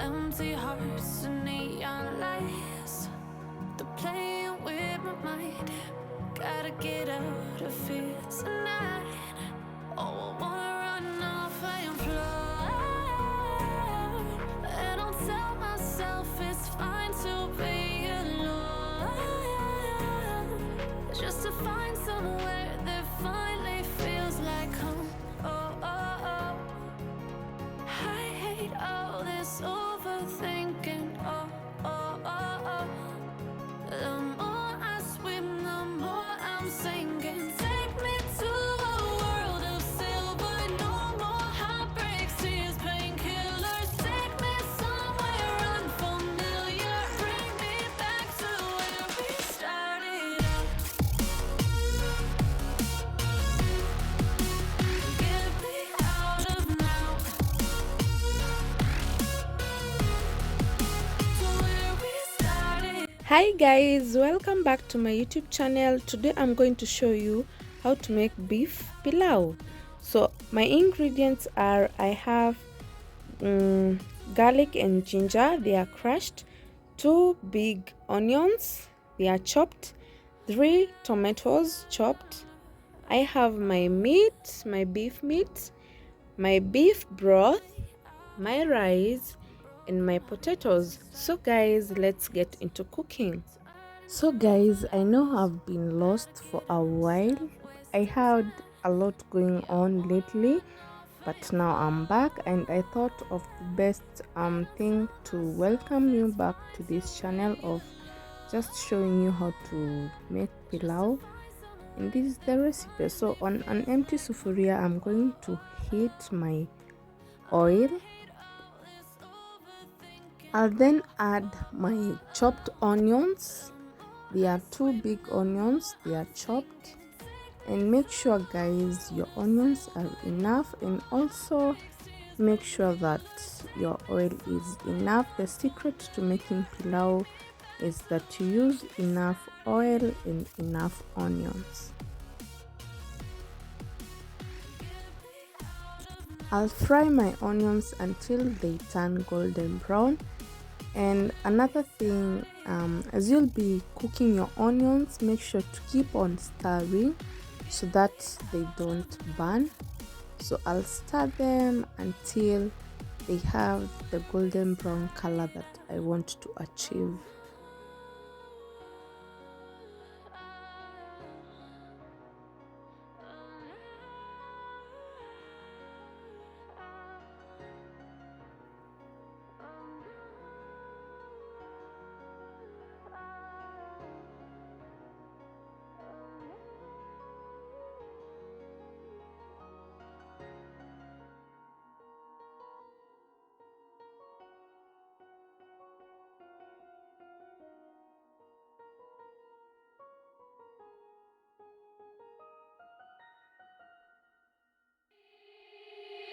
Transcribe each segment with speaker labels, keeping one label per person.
Speaker 1: empty hearts and neon lights. They're playing with my mind. Gotta get out of here tonight. Oh, I wanna run off and fly. And I'll tell myself it's fine to be alone, just to find somewhere that finally feels like home. Oh, oh, oh. I hate all this overthinking. Oh, oh, oh, oh. The more I swim, the more I'm sinking. Take me to a world of silver. No more heartbreaks, tears, painkillers. Take me somewhere unfamiliar. Bring me back to where we started out. Get me out of now. To where we started.
Speaker 2: Hi guys, welcome back to my YouTube channel. Today I'm going to show you how to make beef pilau. So my ingredients are, I have garlic and ginger, they are crushed, 2 big onions, they are chopped, 3 tomatoes chopped. I have my meat, my beef meat, my beef broth, my rice, and my potatoes. So guys, let's get into cooking. So guys, I know I've been lost for a while. I had a lot going on lately, but now I'm back and I thought of the best thing to welcome you back to this channel of just showing you how to make pilau. And this is the recipe. So on an empty sufuria, I'm going to heat my oil. I'll then add my chopped onions. They are 2 big onions, they are chopped. And make sure guys your onions are enough, and also make sure that your oil is enough. The secret to making pilau is that you use enough oil and enough onions. I'll fry my onions until they turn golden brown. And another thing, as you'll be cooking your onions, make sure to keep on stirring so that they don't burn. So I'll stir them until they have the golden brown color that I want to achieve.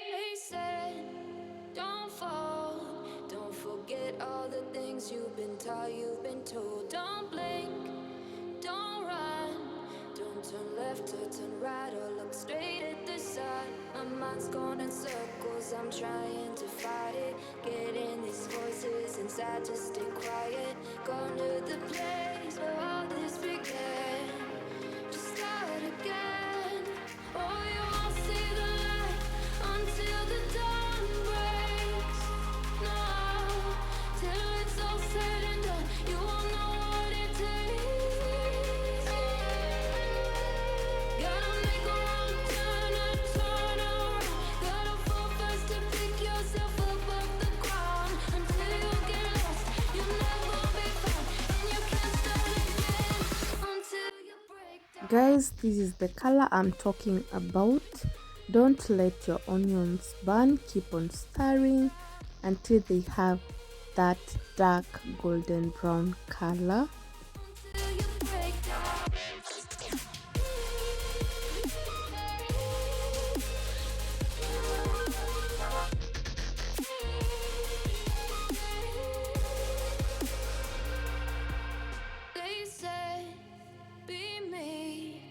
Speaker 1: They said, don't fall, don't forget all the things you've been taught, you've been told. Don't blink, don't run, don't turn left or turn right or look straight at the sun. My mind's going in circles, I'm trying to fight it. Getting these voices inside to stay quiet. Gone to the place where all this began. Just start again. Oh, you won't see the light until the dawn breaks. No, till it's all said and done, you won't know what it takes. Gotta make a wrong turn and turn around. Gotta fall fast to pick yourself up off the ground. Until you get lost, you'll never be found, and you can't start again until you break down.
Speaker 2: Guys, this is the color I'm talking about. Don't let your onions burn. Keep on stirring until they have that dark golden brown color.
Speaker 1: Until you break down. They said, be meek,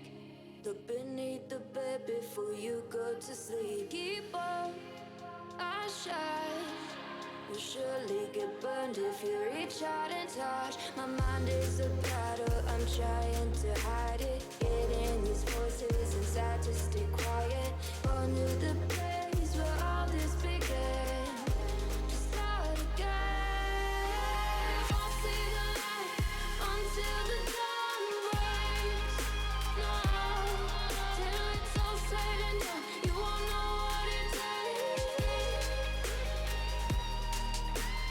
Speaker 1: look beneath the bed before you go to sleep. Keep on, I shine, you'll surely get hand if you reach out and touch. My mind is a battle, I'm trying to hide it. Getting these voices inside to stay quiet. Going to the place where all this began. To start again. Won't see the light until the dawn breaks. No, till it's all said and done, you won't know what it takes.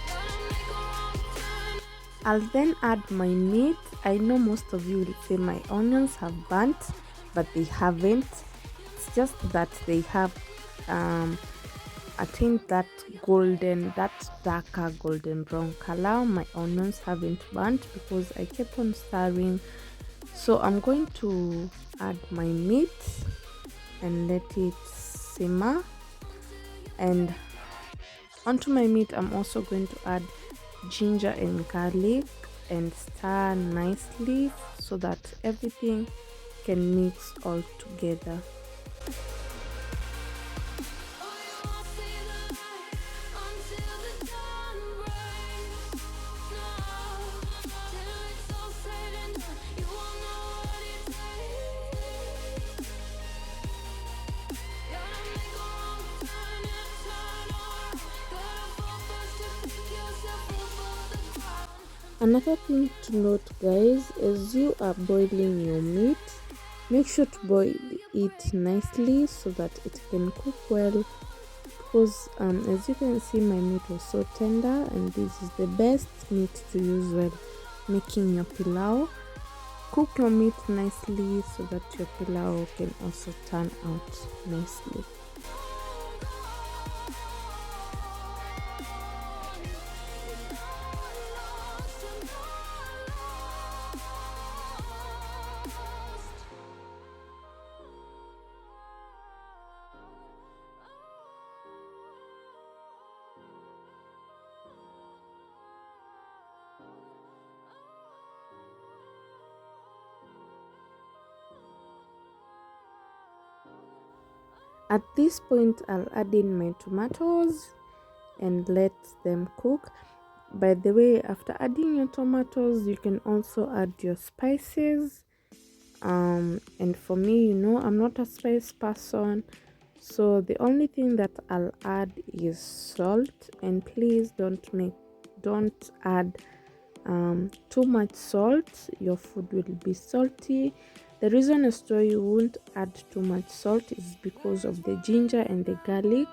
Speaker 1: Gotta make a wrong turn.
Speaker 2: I'll then add my meat. I know most of you will say my onions have burnt, but they haven't. It's just that they have I think that darker golden brown color. My onions haven't burnt because I kept on stirring. So I'm going to add my meat and let it simmer. And onto my meat, I'm also going to add ginger and garlic and stir nicely so that everything can mix all together. Another thing to note, guys, as you are boiling your meat, make sure to boil it nicely so that it can cook well, because as you can see, my meat was so tender, and this is the best meat to use while making your pilau. Cook your meat nicely so that your pilau can also turn out nicely. At this point, I'll add in my tomatoes and let them cook. By the way, after adding your tomatoes, you can also add your spices. And for me, you know, I'm not a spice person, so the only thing that I'll add is salt. And please don't add too much salt. Your food will be salty. The reason as to you won't add too much salt is because of the ginger and the garlic.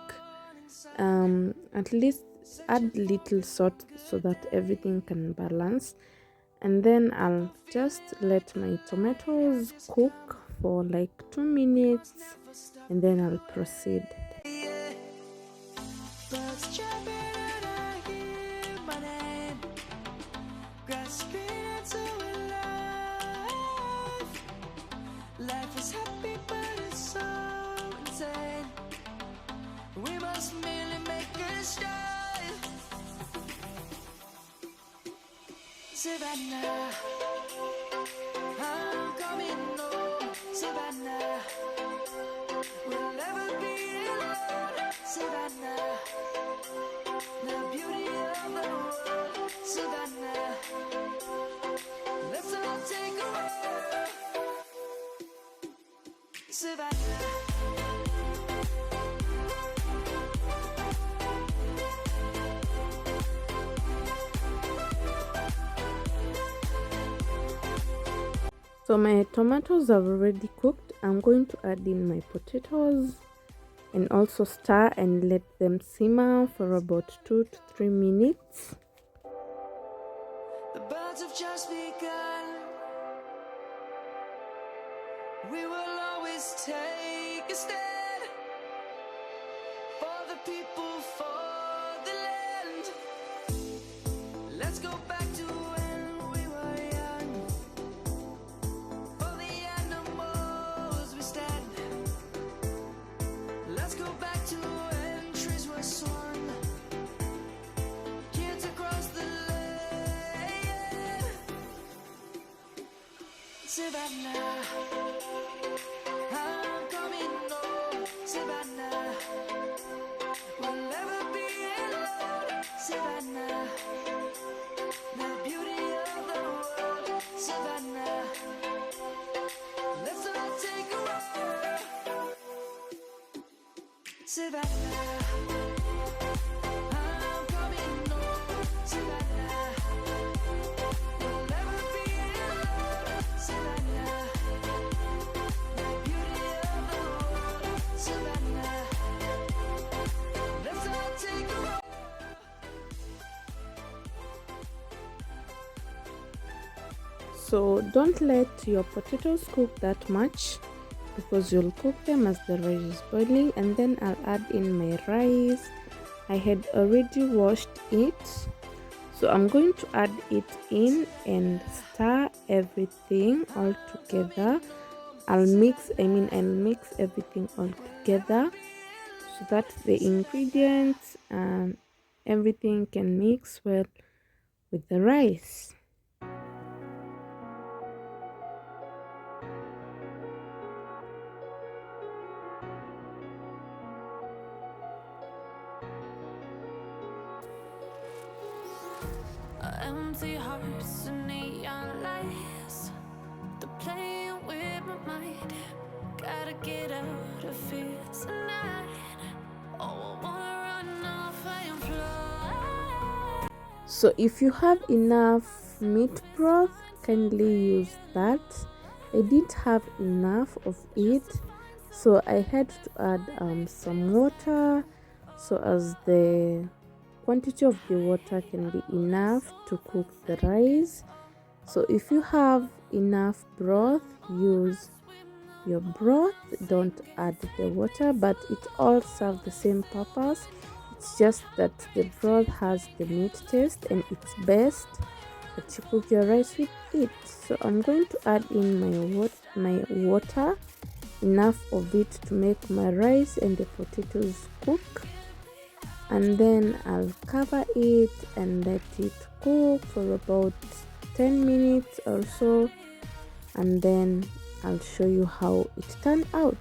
Speaker 2: At least add little salt so that everything can balance. And then I'll just let my tomatoes cook for like 2 minutes, and then I'll proceed.
Speaker 1: Life is happy, but it's so insane. We must merely make a start. Savannah, I'm coming home. Savannah, we'll never be alone. Savannah, the beauty of the world. Savannah, let's all take a walk. Savannah.
Speaker 2: So my tomatoes have already cooked. I'm going to add in my potatoes and also stir and let them simmer for about 2 to 3 minutes.
Speaker 1: The birds have just begun. We will always take a stand for the people, for the land. Let's go back to when we were young. For the animals we stand. Let's go back to when trees were swung. Kids across the land. Savannah, I'm coming home. Savannah, we'll never be alone. Savannah, Savannah, I'm coming home, Savannah. We'll never be alone, Savannah. The beauty of the world, Savannah. Let's all take a walk.
Speaker 2: So don't let your potatoes cook that much, because you'll cook them as the rice is boiling. And then I'll add in my rice. I had already washed it, so I'm going to add it in and stir everything all together. I'll mix everything all together so that the ingredients and everything can mix well with the rice.
Speaker 1: Empty hearts and neon lights, they're playing with my mind. Gotta get out of here tonight. Oh, I wanna run off and fly.
Speaker 2: So if you have enough meat broth, kindly use that. I didn't have enough of it, so I had to add some water, so as the quantity of the water can be enough to cook the rice. So if you have enough broth, use your broth, don't add the water, but it all serves the same purpose. It's just that the broth has the meat taste, and it's best that you cook your rice with it. So I'm going to add in my water, enough of it to make my rice and the potatoes cook, and then I'll cover it and let it cook for about 10 minutes or so, and then I'll show you how it turned out.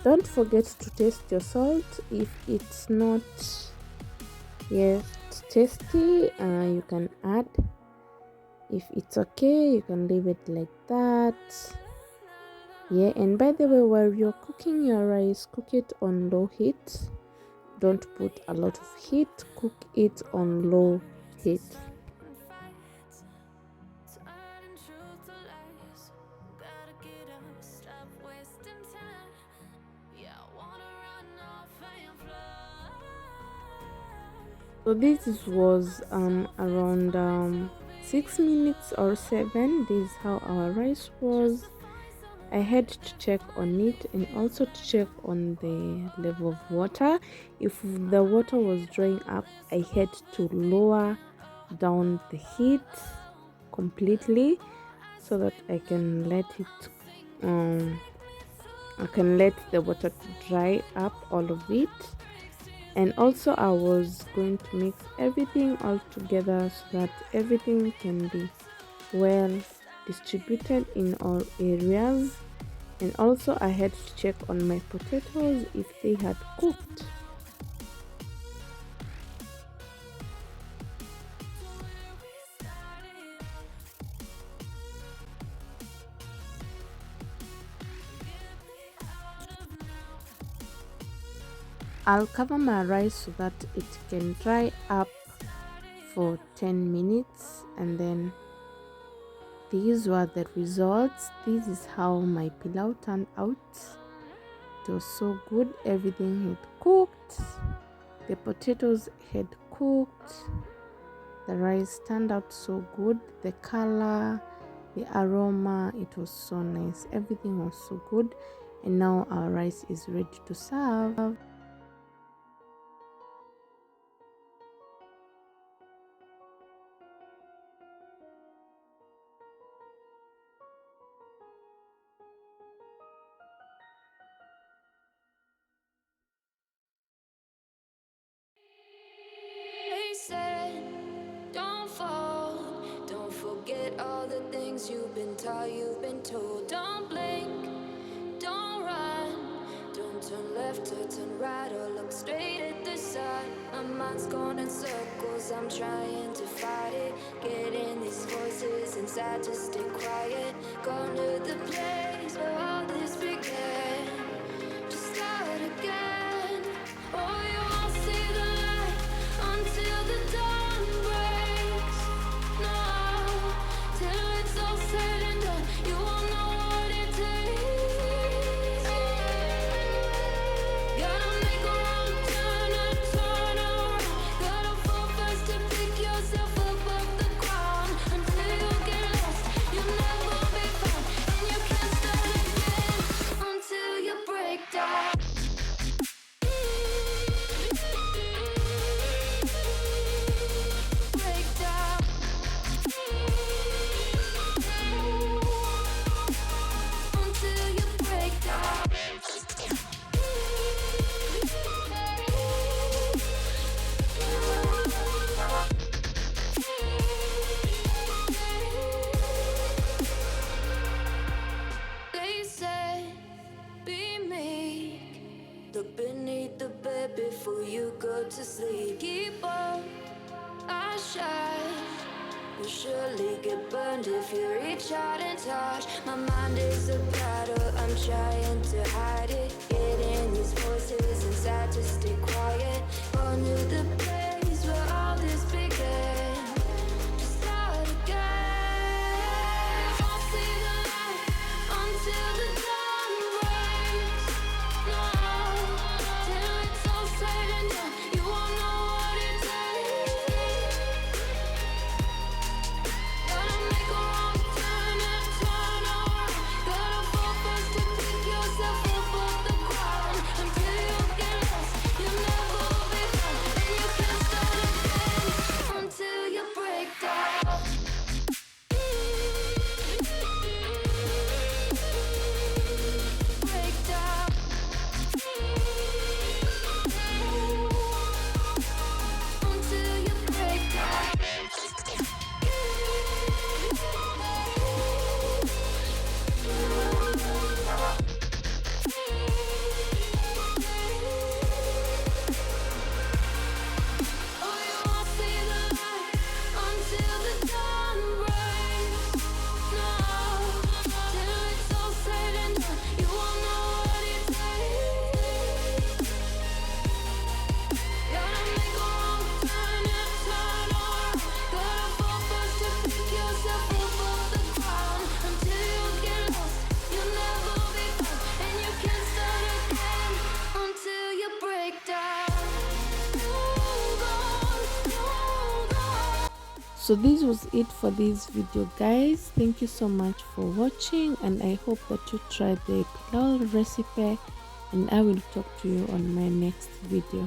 Speaker 2: Don't forget to taste your salt. If it's not yet tasty, you can add. If it's okay, you can leave it like that. Yeah, and by the way, while you're cooking your rice, cook it on low heat. Don't put a lot of heat, cook it on low heat. So this was around 6 minutes or 7. This is how our rice was. I had to check on it and also to check on the level of water. If the water was drying up, I had to lower down the heat completely so that I can let the water dry up, all of it. And also I was going to mix everything all together so that everything can be well distributed in all areas. And also I had to check on my potatoes if they had cooked. I'll cover my rice so that it can dry up for 10 minutes, and then these were the results. This is how my pilau turned out. It was so good. Everything had cooked, the potatoes had cooked, the rice turned out so good, the color, the aroma, it was so nice. Everything was so good, and now our rice is ready to serve.
Speaker 1: They said, don't fall, don't forget all the things you've been taught, you've been told. Don't blink, don't run, don't turn left or turn right or look straight at the sun. My mind's going in circles, I'm trying to fight it, getting these voices inside to stay quiet. Gone to the place where all this began, just you'll surely get burned if you reach out and touch. My mind is a battle, I'm trying to hide it. Getting these voices inside to stay quiet. Gone to the place where all this began. To start again. Won't see the light until the dawn breaks. No, till it's all said and done, you won't know what it takes. Gotta make a wrong turn and turn around. Gotta fall first to pick yourself up off the ground. Until you get lost, you'll never be found. And you can't start again until you break down. Break down. Until you break down. Oh, you won't see the light until the dawn breaks. No, till it's all said and done, you won't know what it takes. Gotta make a wrong turn and turn around. Gotta fall first to pick yourself up off the ground. Until you get lost, you'll never be found. And you can't start again until you break down. Hold on, hold on.
Speaker 2: So this was it for this video, guys. Thank you so much for watching, and I hope that you try the pilau recipe, and I will talk to you on my next video.